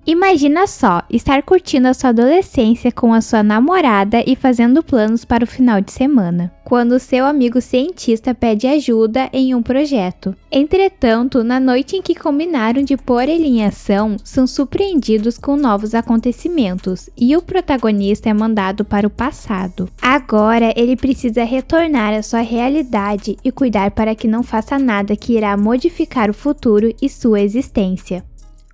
Imagina só, estar curtindo a sua adolescência com a sua namorada e fazendo planos para o final de semana, quando seu amigo cientista pede ajuda em um projeto. Entretanto, na noite em que combinaram de pôr ele em ação, são surpreendidos com novos acontecimentos e o protagonista é mandado para o passado. Agora, ele precisa retornar à sua realidade e cuidar para que não faça nada que irá modificar o futuro e sua existência.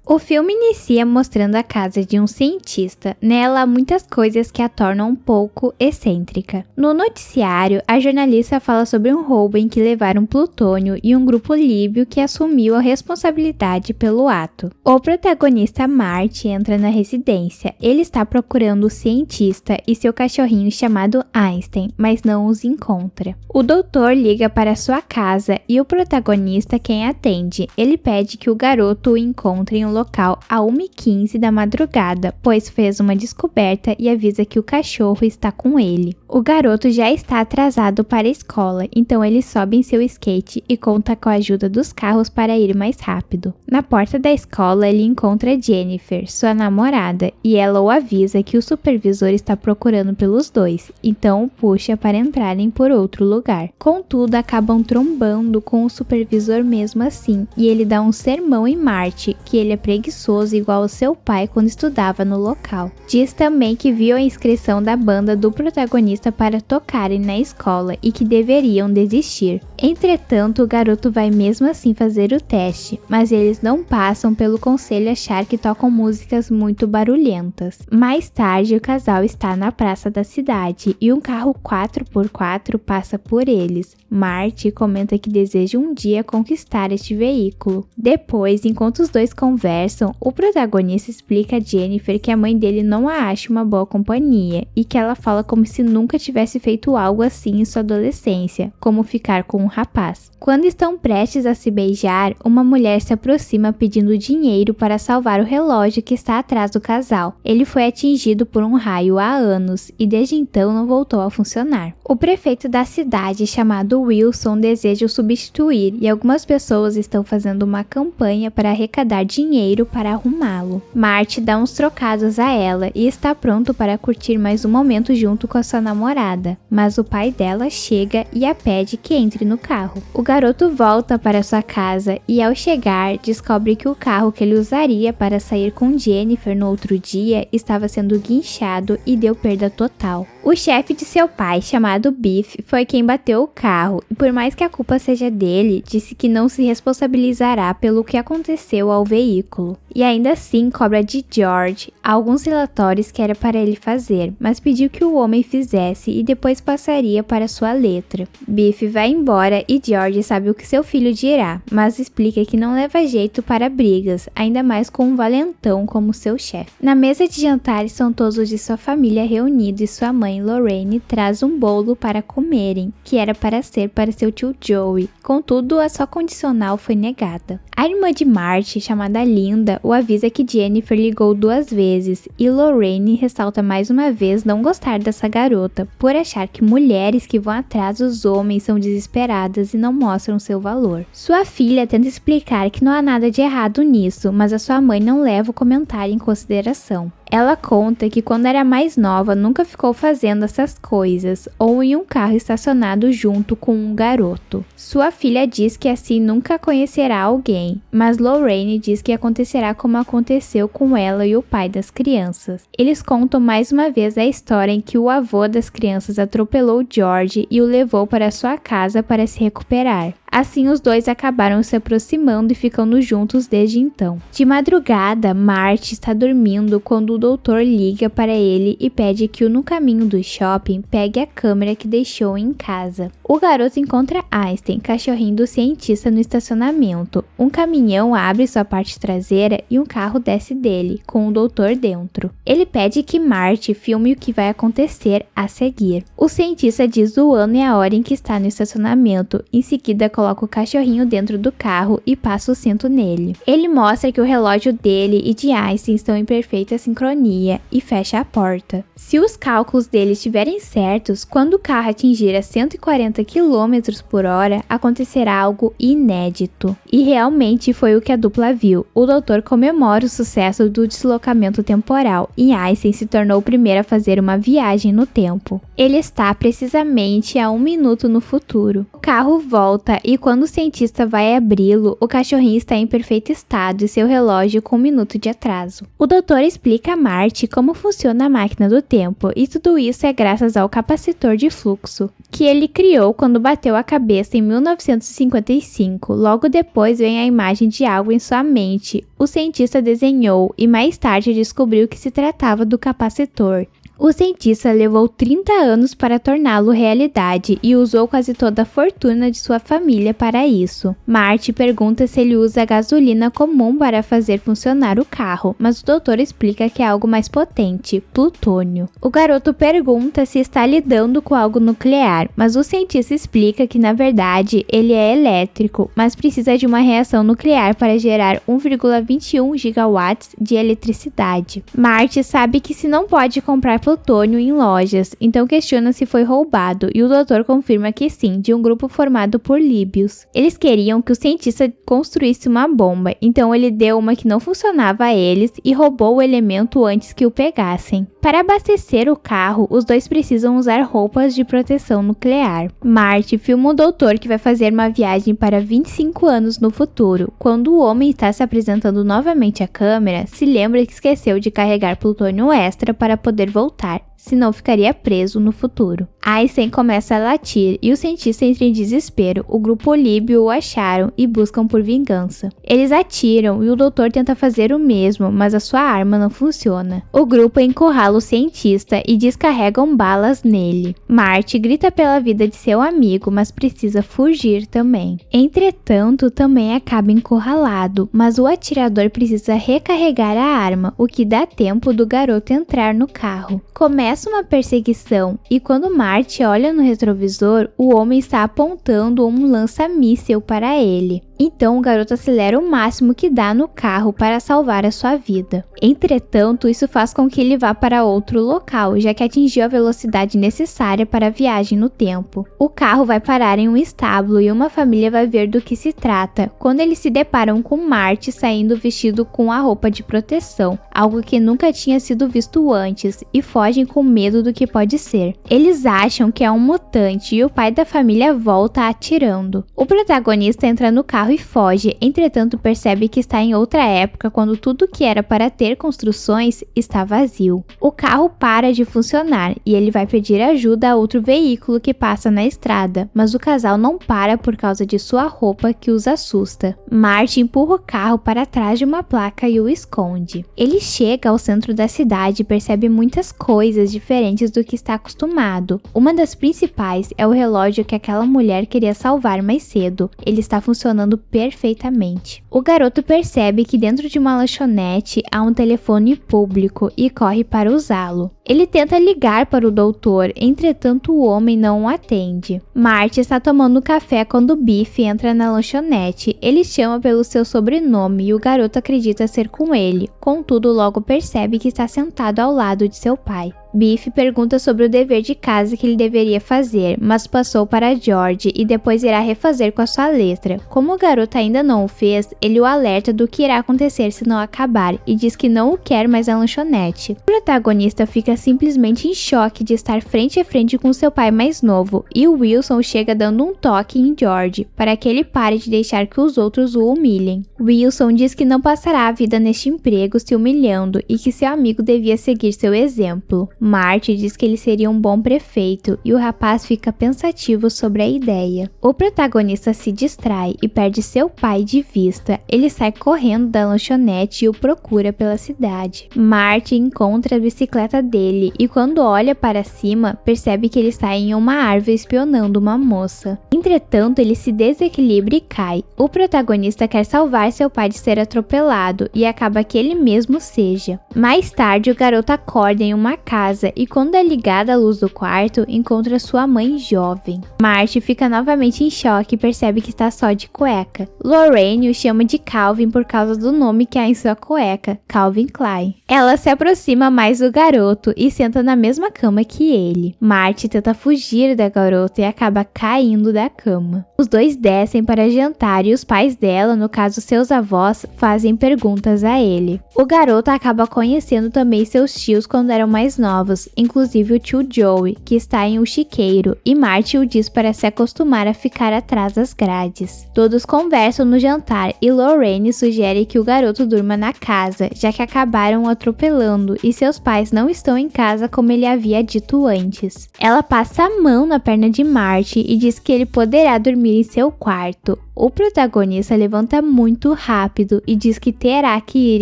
O filme inicia mostrando a casa de um cientista. Nela há muitas coisas que a tornam um pouco excêntrica. No noticiário, a jornalista fala sobre um roubo em que levaram plutônio e um grupo líbio que assumiu a responsabilidade pelo ato. O protagonista Marty entra na residência. Ele está procurando o cientista e seu cachorrinho chamado Einstein, mas não os encontra. O doutor liga para sua casa e o protagonista quem atende. Ele pede que o garoto o encontre em um local a 1h15 da madrugada, pois fez uma descoberta e avisa que o cachorro está com ele. O garoto já está atrasado para a escola, então ele sobe em seu skate e conta com a ajuda dos carros para ir mais rápido. Na porta da escola, ele encontra Jennifer, sua namorada, e ela o avisa que o supervisor está procurando pelos dois, então o puxa para entrarem por outro lugar. Contudo, acabam trombando com o supervisor mesmo assim, e ele dá um sermão em Marty, que ele é preguiçoso igual ao seu pai quando estudava no local. Diz também que viu a inscrição da banda do protagonista para tocarem na escola e que deveriam desistir. Entretanto, o garoto vai mesmo assim fazer o teste, mas eles não passam pelo conselho achar que tocam músicas muito barulhentas. Mais tarde, o casal está na praça da cidade e um carro 4x4 passa por eles. Marty comenta que deseja um dia conquistar este veículo. Depois, enquanto os dois conversam, o protagonista explica a Jennifer que a mãe dele não a acha uma boa companhia e que ela fala como se nunca tivesse feito algo assim em sua adolescência, como ficar com um rapaz. Quando estão prestes a se beijar, uma mulher se aproxima pedindo dinheiro para salvar o relógio que está atrás do casal. Ele foi atingido por um raio há anos e desde então não voltou a funcionar. O prefeito da cidade, chamado Wilson, deseja o substituir e algumas pessoas estão fazendo uma campanha para arrecadar dinheiro para arrumá-lo. Marty dá uns trocados a ela e está pronto para curtir mais um momento junto com a sua namorada, mas o pai dela chega e a pede que entre no carro. O garoto volta para sua casa e ao chegar descobre que o carro que ele usaria para sair com Jennifer no outro dia estava sendo guinchado e deu perda total. O chefe de seu pai, chamado Biff, foi quem bateu o carro e por mais que a culpa seja dele, disse que não se responsabilizará pelo que aconteceu ao veículo. E ainda assim cobra de George alguns relatórios que era para ele fazer, mas pediu que o homem fizesse e depois passaria para sua letra. Biff vai embora e George sabe o que seu filho dirá, mas explica que não leva jeito para brigas, ainda mais com um valentão como seu chefe. Na mesa de jantar estão todos os de sua família reunidos e sua mãe Lorraine traz um bolo para comerem, que era para ser para seu tio Joey, contudo a sua condicional foi negada. A irmã de Marty, chamada Linda, o avisa que Jennifer ligou 2 vezes e Lorraine ressalta mais uma vez não gostar dessa garota, por achar que mulheres que vão atrás dos homens são desesperadas e não mostram seu valor. Sua filha tenta explicar que não há nada de errado nisso, mas a sua mãe não leva o comentário em consideração. Ela conta que quando era mais nova nunca ficou fazendo essas coisas ou em um carro estacionado junto com um garoto. Sua filha diz que assim nunca conhecerá alguém, mas Lorraine diz que acontecerá como aconteceu com ela e o pai das crianças. Eles contam mais uma vez a história em que o avô das crianças atropelou George e o levou para sua casa para se recuperar. Assim, os dois acabaram se aproximando e ficando juntos desde então. De madrugada, Marty está dormindo quando o doutor liga para ele e pede que no caminho do shopping pegue a câmera que deixou em casa. O garoto encontra Einstein, cachorrinho do cientista, no estacionamento. Um caminhão abre sua parte traseira e um carro desce dele, com o doutor dentro. Ele pede que Marty filme o que vai acontecer a seguir. O cientista diz o ano e a hora em que está no estacionamento, em seguida coloca coloca o cachorrinho dentro do carro e passa o cinto nele. Ele mostra que o relógio dele e de Einstein estão em perfeita sincronia e fecha a porta. Se os cálculos dele estiverem certos, quando o carro atingir a 140 km por hora, acontecerá algo inédito. E realmente foi o que a dupla viu. O doutor comemora o sucesso do deslocamento temporal e Einstein se tornou o primeiro a fazer uma viagem no tempo. Ele está precisamente a 1 minuto no futuro. O carro volta e quando o cientista vai abri-lo, o cachorrinho está em perfeito estado e seu relógio com 1 minuto de atraso. O doutor explica a Marty como funciona a máquina do tempo e tudo isso é graças ao capacitor de fluxo, que ele criou quando bateu a cabeça em 1955. Logo depois vem a imagem de algo em sua mente. O cientista desenhou e mais tarde descobriu que se tratava do capacitor. O cientista levou 30 anos para torná-lo realidade e usou quase toda a fortuna de sua família para isso. Marty pergunta se ele usa gasolina comum para fazer funcionar o carro, mas o doutor explica que é algo mais potente, plutônio. O garoto pergunta se está lidando com algo nuclear, mas o cientista explica que na verdade ele é elétrico, mas precisa de uma reação nuclear para gerar 1,21 gigawatts de eletricidade. Marty sabe que se não pode comprar plutônio em lojas, então questiona se foi roubado e o doutor confirma que sim, de um grupo formado por líbios. Eles queriam que o cientista construísse uma bomba, então ele deu uma que não funcionava a eles e roubou o elemento antes que o pegassem. Para abastecer o carro, os dois precisam usar roupas de proteção nuclear. Marty filma o doutor que vai fazer uma viagem para 25 anos no futuro. Quando o homem está se apresentando novamente à câmera, se lembra que esqueceu de carregar plutônio extra para poder voltar, senão ficaria preso no futuro. Einstein começa a latir e o cientista entra em desespero. O grupo líbio o acharam e buscam por vingança. Eles atiram e o doutor tenta fazer o mesmo, mas a sua arma não funciona. O grupo encurrala o cientista e descarregam balas nele. Marty grita pela vida de seu amigo, mas precisa fugir também. Entretanto, também acaba encurralado, mas o atirador precisa recarregar a arma, o que dá tempo do garoto entrar no carro. Começa uma perseguição e quando Marty olha no retrovisor, o homem está apontando um lança-míssel para ele. Então o garoto acelera o máximo que dá no carro para salvar a sua vida. Entretanto, isso faz com que ele vá para outro local, já que atingiu a velocidade necessária para a viagem no tempo. O carro vai parar em um estábulo e uma família vai ver do que se trata, quando eles se deparam com Marty saindo vestido com a roupa de proteção, algo que nunca tinha sido visto antes, e fogem com medo do que pode ser. Eles acham que é um mutante e o pai da família volta atirando. O protagonista entra no carro e foge, entretanto percebe que está em outra época quando tudo que era para ter construções está vazio. O carro para de funcionar e ele vai pedir ajuda a outro veículo que passa na estrada, mas o casal não para por causa de sua roupa que os assusta. Marty empurra o carro para trás de uma placa e o esconde. Ele chega ao centro da cidade e percebe muitas coisas diferentes do que está acostumado. Uma das principais é o relógio que aquela mulher queria salvar mais cedo. Ele está funcionando perfeitamente. O garoto percebe que dentro de uma lanchonete há um telefone público e corre para usá-lo. Ele tenta ligar para o doutor, entretanto o homem não o atende. Marty está tomando café quando Biff entra na lanchonete. Ele chama pelo seu sobrenome e o garoto acredita ser com ele, contudo logo percebe que está sentado ao lado de seu pai. Biff pergunta sobre o dever de casa que ele deveria fazer, mas passou para George e depois irá refazer com a sua letra. Como o garoto ainda não o fez, ele o alerta do que irá acontecer se não acabar e diz que não o quer mais na lanchonete. O protagonista fica simplesmente em choque de estar frente a frente com seu pai mais novo e o Wilson chega dando um toque em George para que ele pare de deixar que os outros o humilhem. Wilson diz que não passará a vida neste emprego se humilhando e que seu amigo devia seguir seu exemplo. Marty diz que ele seria um bom prefeito e o rapaz fica pensativo sobre a ideia. O protagonista se distrai e perde seu pai de vista. Ele sai correndo da lanchonete e o procura pela cidade. Marty encontra a bicicleta dele e quando olha para cima, percebe que ele está em uma árvore espionando uma moça. Entretanto, ele se desequilibra e cai. O protagonista quer salvar seu pai de ser atropelado e acaba que ele mesmo seja. Mais tarde, o garoto acorda em uma casa casa e quando é ligada a luz do quarto, encontra sua mãe jovem. Marty fica novamente em choque e percebe que está só de cueca. Lorraine o chama de Calvin por causa do nome que há em sua cueca, Calvin Klein. Ela se aproxima mais do garoto e senta na mesma cama que ele. Marty tenta fugir da garota e acaba caindo da cama. Os dois descem para jantar e os pais dela, no caso seus avós, fazem perguntas a ele. O garoto acaba conhecendo também seus tios quando eram mais novos, inclusive o tio Joey, que está em um chiqueiro, e Marty o diz para se acostumar a ficar atrás das grades. Todos conversam no jantar e Lorraine sugere que o garoto durma na casa, já que acabaram o atropelando e seus pais não estão em casa como ele havia dito antes. Ela passa a mão na perna de Marty e diz que ele poderá dormir em seu quarto. O protagonista levanta muito rápido e diz que terá que ir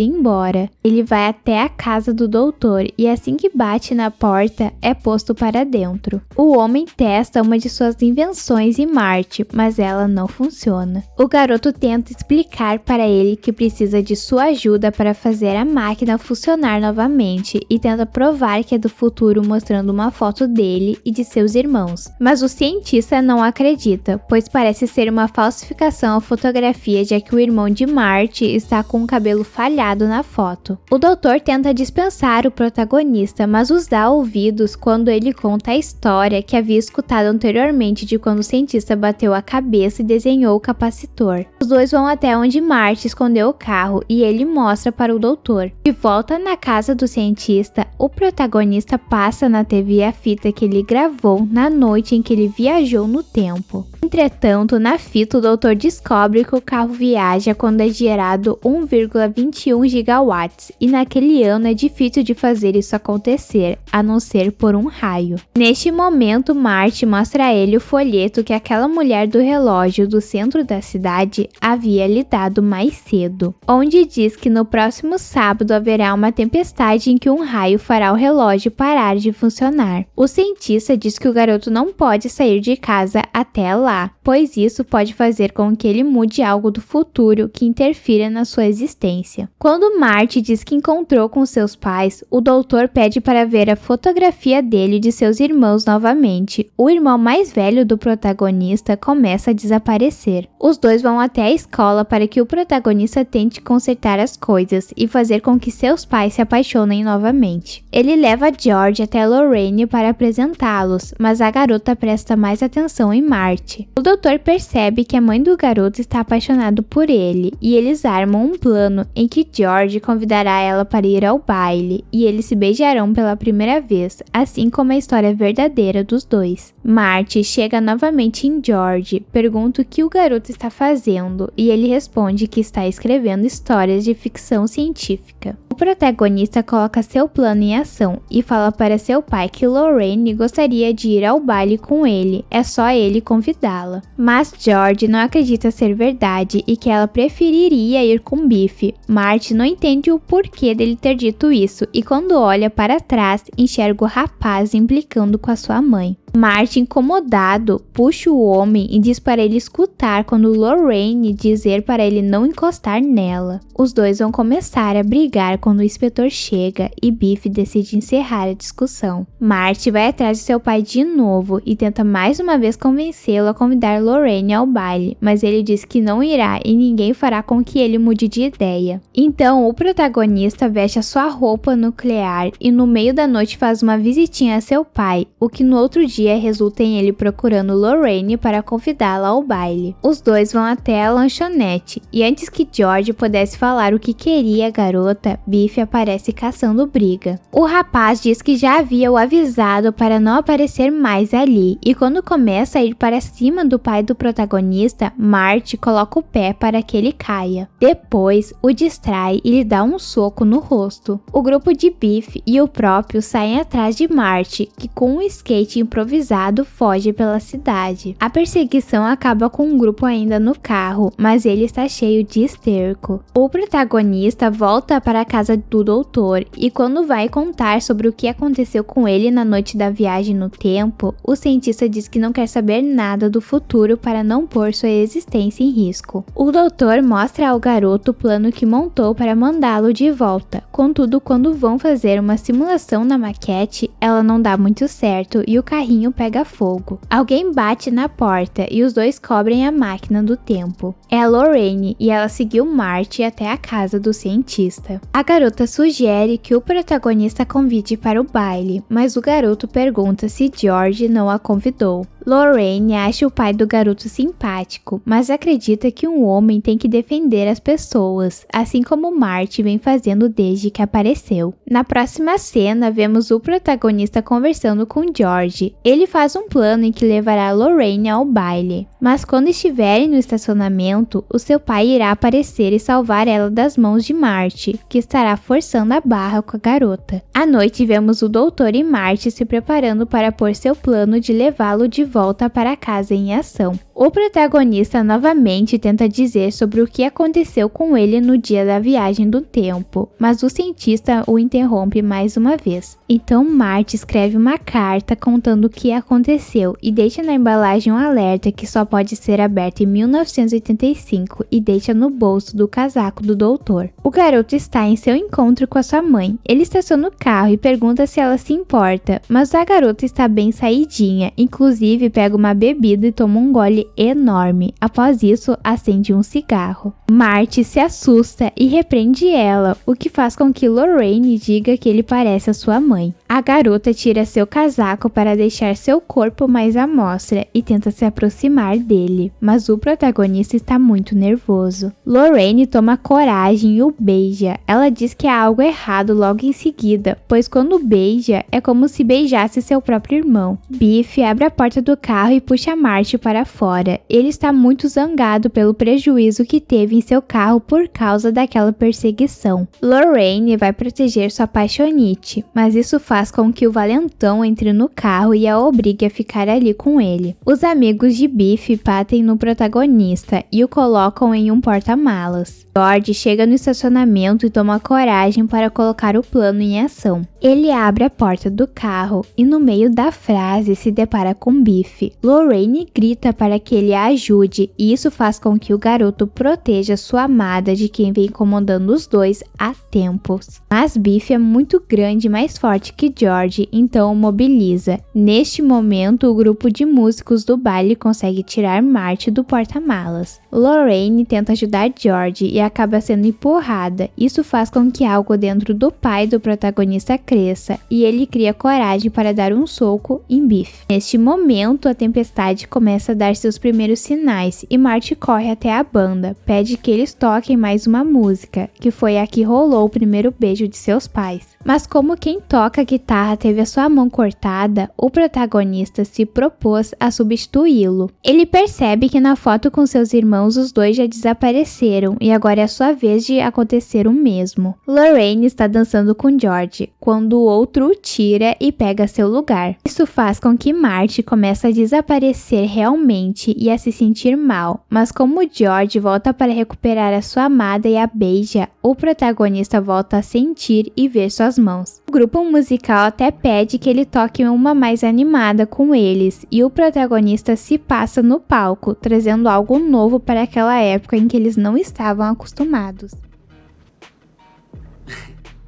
embora. Ele vai até a casa do doutor e assim que bate na porta, é posto para dentro. O homem testa uma de suas invenções em Marty, mas ela não funciona. O garoto tenta explicar para ele que precisa de sua ajuda para fazer a máquina funcionar novamente e tenta provar que é do futuro mostrando uma foto dele e de seus irmãos. Mas o cientista não acredita, pois parece ser uma falsificação a fotografia, já que o irmão de Marty está com o cabelo falhado na foto. O doutor tenta dispensar o protagonista, mas os dá ouvidos quando ele conta a história que havia escutado anteriormente de quando o cientista bateu a cabeça e desenhou o capacitor. Os dois vão até onde Marty escondeu o carro e ele mostra para o doutor. De volta na casa do cientista, o protagonista passa na TV a fita que ele gravou na noite em que ele viajou no tempo. Entretanto, na fita o doutor descobre que o carro viaja quando é gerado 1,21 gigawatts e naquele ano é difícil de fazer isso acontecer, a não ser por um raio. Neste momento, Marty mostra a ele o folheto que aquela mulher do relógio do centro da cidade havia lhe dado mais cedo, onde diz que no próximo sábado haverá uma tempestade em que um raio fará o relógio parar de funcionar. O cientista diz que o garoto não pode sair de casa até lá, pois isso pode fazer com que ele mude algo do futuro que interfira na sua existência. Quando Marty diz que encontrou com seus pais, o doutor pede para ver a fotografia dele e de seus irmãos novamente. O irmão mais velho do protagonista começa a desaparecer. Os dois vão até a escola para que o protagonista tente consertar as coisas e fazer com que seus pais se apaixonem novamente. Ele leva George até Lorraine para apresentá-los, mas a garota presta mais atenção em Marty. O doutor percebe que a mãe do garoto está apaixonada por ele e eles armam um plano em que George convidará ela para ir ao baile e eles se beijarão pela primeira vez, assim como a história verdadeira dos dois. Marty chega novamente em George, pergunta o que o garoto está fazendo e ele responde que está escrevendo histórias de ficção científica. O protagonista coloca seu plano em ação e fala para seu pai que Lorraine gostaria de ir ao baile com ele, é só ele convidá-la. Mas George não acredita ser verdade e que ela preferiria ir com Biff. Marty não entende o porquê dele ter dito isso e quando olha para trás, enxerga o rapaz implicando com a sua mãe. Marty, incomodado, puxa o homem e diz para ele escutar quando Lorraine dizer para ele não encostar nela. Os dois vão começar a brigar quando o inspetor chega e Biff decide encerrar a discussão. Marty vai atrás de seu pai de novo e tenta mais uma vez convencê-lo a convidar Lorraine ao baile, mas ele diz que não irá e ninguém fará com que ele mude de ideia. Então o protagonista veste a sua roupa nuclear e no meio da noite faz uma visitinha a seu pai, o que no outro dia resulta em ele procurando Lorraine para convidá-la ao baile. Os dois vão até a lanchonete e antes que George pudesse falar o que queria a garota, Biff aparece caçando briga. O rapaz diz que já havia o avisado para não aparecer mais ali e quando começa a ir para cima do pai do protagonista, Marty coloca o pé para que ele caia. Depois, o distrai e lhe dá um soco no rosto. O grupo de Biff e o próprio saem atrás de Marty, que com um skate improvisado improvisado foge pela cidade. A perseguição acaba com um grupo ainda no carro, mas ele está cheio de esterco. O protagonista volta para a casa do doutor e quando vai contar sobre o que aconteceu com ele na noite da viagem no tempo, o cientista diz que não quer saber nada do futuro para não pôr sua existência em risco. O doutor mostra ao garoto o plano que montou para mandá-lo de volta. Contudo, quando vão fazer uma simulação na maquete, ela não dá muito certo e o carrinho pega fogo. Alguém bate na porta e os dois cobrem a máquina do tempo. É a Lorraine e ela seguiu Marty até a casa do cientista. A garota sugere que o protagonista convide para o baile, mas o garoto pergunta se George não a convidou. Lorraine acha o pai do garoto simpático, mas acredita que um homem tem que defender as pessoas, assim como Marty vem fazendo desde que apareceu. Na próxima cena, vemos o protagonista conversando com George. Ele faz um plano em que levará Lorraine ao baile, mas quando estiverem no estacionamento, o seu pai irá aparecer e salvar ela das mãos de Marty, que estará forçando a barra com a garota. À noite, vemos o doutor e Marty se preparando para pôr seu plano de levá-lo de volta para casa em ação. O protagonista novamente tenta dizer sobre o que aconteceu com ele no dia da viagem do tempo, mas o cientista o interrompe mais uma vez. Então Marty escreve uma carta contando o que aconteceu e deixa na embalagem um alerta que só pode ser aberto em 1985 e deixa no bolso do casaco do doutor. O garoto está em seu encontro com a sua mãe. Ele estaciona o carro e pergunta se ela se importa, mas a garota está bem saidinha, inclusive pega uma bebida e toma um gole enorme. Após isso, acende um cigarro. Marty se assusta e repreende ela, o que faz com que Lorraine diga que ele parece a sua mãe. A garota tira seu casaco para deixar seu corpo mais à mostra e tenta se aproximar dele, mas o protagonista está muito nervoso. Lorraine toma coragem e o beija. Ela diz que há algo errado logo em seguida, pois quando beija é como se beijasse seu próprio irmão. Biff abre a porta do carro e puxa Marty para fora. Ele está muito zangado pelo prejuízo que teve em seu carro por causa daquela perseguição. Lorraine vai proteger sua apaixonite, mas isso faz com que o valentão entre no carro e a obrigue a ficar ali com ele. Os amigos de Biff batem no protagonista e o colocam em um porta-malas. George chega no estacionamento e toma coragem para colocar o plano em ação. Ele abre a porta do carro e no meio da frase se depara com Biff. Lorraine grita para que ele a ajude e isso faz com que o garoto proteja sua amada de quem vem incomodando os dois há tempos. Mas Biff é muito grande e mais forte que George, então o mobiliza. Neste momento, o grupo de músicos do baile consegue tirar Marty do porta-malas. Lorraine tenta ajudar George e acaba sendo empurrada. Isso faz com que algo dentro do pai do protagonista cresça e ele cria coragem para dar um soco em Biff. Neste momento, a tempestade começa a dar seus primeiros sinais e Marty corre até a banda, pede que eles toquem mais uma música, que foi a que rolou o primeiro beijo de seus pais. Mas como quem toca a guitarra teve a sua mão cortada, o protagonista se propôs a substituí-lo. Ele percebe que na foto com seus irmãos os dois já desapareceram e agora é a sua vez de acontecer o mesmo. Lorraine está dançando com George, quando o outro o tira e pega seu lugar. Isso faz com que Marty comece a desaparecer realmente e a se sentir mal, mas como George volta para recuperar a sua amada e a beija, o protagonista volta a sentir e ver suas mãos. O grupo musical até pede que ele toque uma mais animada com eles, e o protagonista se passa no palco, trazendo algo novo para aquela época em que eles não estavam acostumados.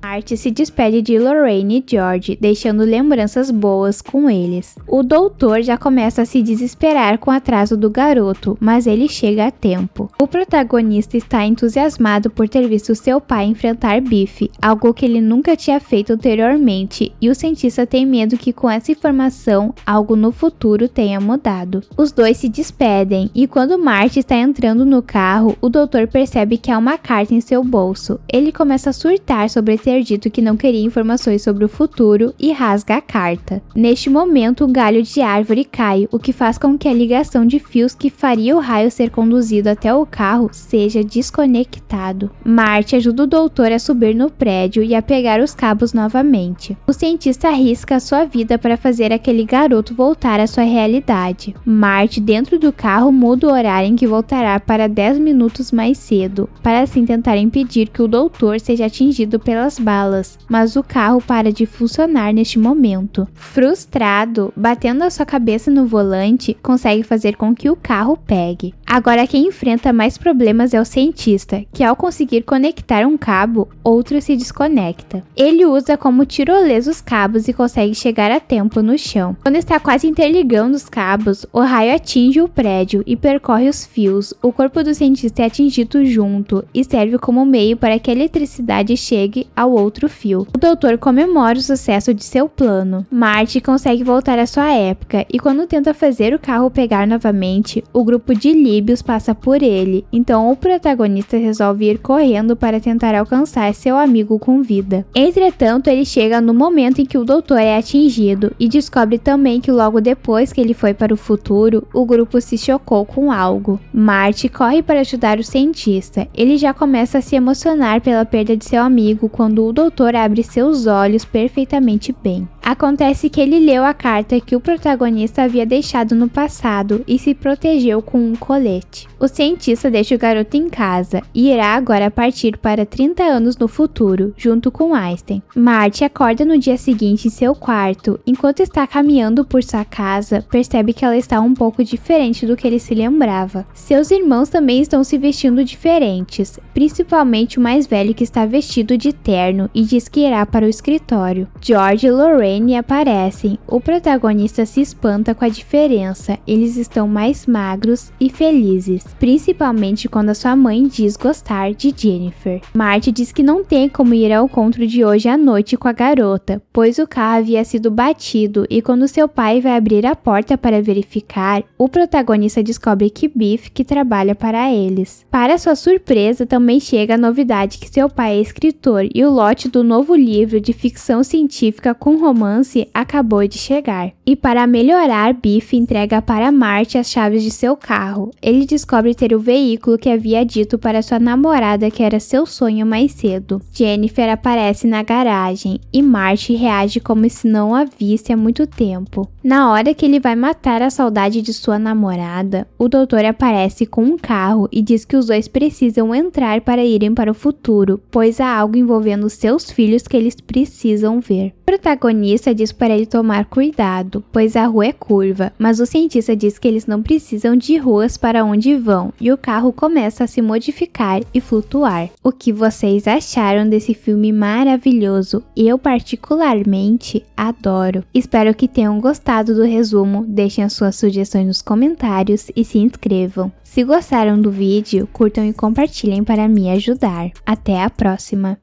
Marty se despede de Lorraine e George, deixando lembranças boas com eles. O doutor já começa a se desesperar com o atraso do garoto, mas ele chega a tempo. O protagonista está entusiasmado por ter visto seu pai enfrentar Biff, algo que ele nunca tinha feito anteriormente, e o cientista tem medo que com essa informação, algo no futuro tenha mudado. Os dois se despedem, e quando Marty está entrando no carro, o doutor percebe que há uma carta em seu bolso. Ele começa a surtar sobre ter ter dito que não queria informações sobre o futuro e rasga a carta. Neste momento, um galho de árvore cai, o que faz com que a ligação de fios que faria o raio ser conduzido até o carro seja desconectado. Marty ajuda o doutor a subir no prédio e a pegar os cabos novamente. O cientista arrisca a sua vida para fazer aquele garoto voltar à sua realidade. Marty, dentro do carro, muda o horário em que voltará para 10 minutos mais cedo, para assim tentar impedir que o doutor seja atingido pelas balas, mas o carro para de funcionar neste momento. Frustrado, batendo a sua cabeça no volante, consegue fazer com que o carro pegue. Agora quem enfrenta mais problemas é o cientista, que ao conseguir conectar um cabo, outro se desconecta. Ele usa como tirolesa os cabos e consegue chegar a tempo no chão. Quando está quase interligando os cabos, o raio atinge o prédio e percorre os fios. O corpo do cientista é atingido junto e serve como meio para que a eletricidade chegue ao outro fio. O doutor comemora o sucesso de seu plano. Marty consegue voltar à sua época e quando tenta fazer o carro pegar novamente, o grupo de líbios passa por ele, então o protagonista resolve ir correndo para tentar alcançar seu amigo com vida. Entretanto, ele chega no momento em que o doutor é atingido e descobre também que logo depois que ele foi para o futuro, o grupo se chocou com algo. Marty corre para ajudar o cientista. Ele já começa a se emocionar pela perda de seu amigo quando o doutor abre seus olhos perfeitamente bem. Acontece que ele leu a carta que o protagonista havia deixado no passado e se protegeu com um colete. O cientista deixa o garoto em casa e irá agora partir para 30 anos no futuro, junto com Einstein. Marty acorda no dia seguinte em seu quarto. Enquanto está caminhando por sua casa, percebe que ela está um pouco diferente do que ele se lembrava. Seus irmãos também estão se vestindo diferentes, principalmente o mais velho que está vestido de terno e diz que irá para o escritório. George e Lorraine aparecem. O protagonista se espanta com a diferença. Eles estão mais magros e felizes, principalmente quando a sua mãe diz gostar de Jennifer. Marty diz que não tem como ir ao encontro de hoje à noite com a garota, pois o carro havia sido batido e quando seu pai vai abrir a porta para verificar, o protagonista descobre que Biff que trabalha para eles. Para sua surpresa, também chega a novidade que seu pai é escritor e o lote do novo livro de ficção científica com romance acabou de chegar. E para melhorar, Biff entrega para Marty as chaves de seu carro. Ele descobre ter o veículo que havia dito para sua namorada que era seu sonho mais cedo. Jennifer aparece na garagem e Marty reage como se não a visse há muito tempo. Na hora que ele vai matar a saudade de sua namorada, o doutor aparece com um carro e diz que os dois precisam entrar para irem para o futuro, pois há algo envolvendo seus filhos que eles precisam ver. O protagonista diz para ele tomar cuidado, pois a rua é curva, mas o cientista diz que eles não precisam de ruas para onde vão, e o carro começa a se modificar e flutuar. O que vocês acharam desse filme maravilhoso? Eu particularmente adoro. Espero que tenham gostado do resumo, deixem as suas sugestões nos comentários e se inscrevam. Se gostaram do vídeo, curtam e compartilhem para me ajudar. Até a próxima!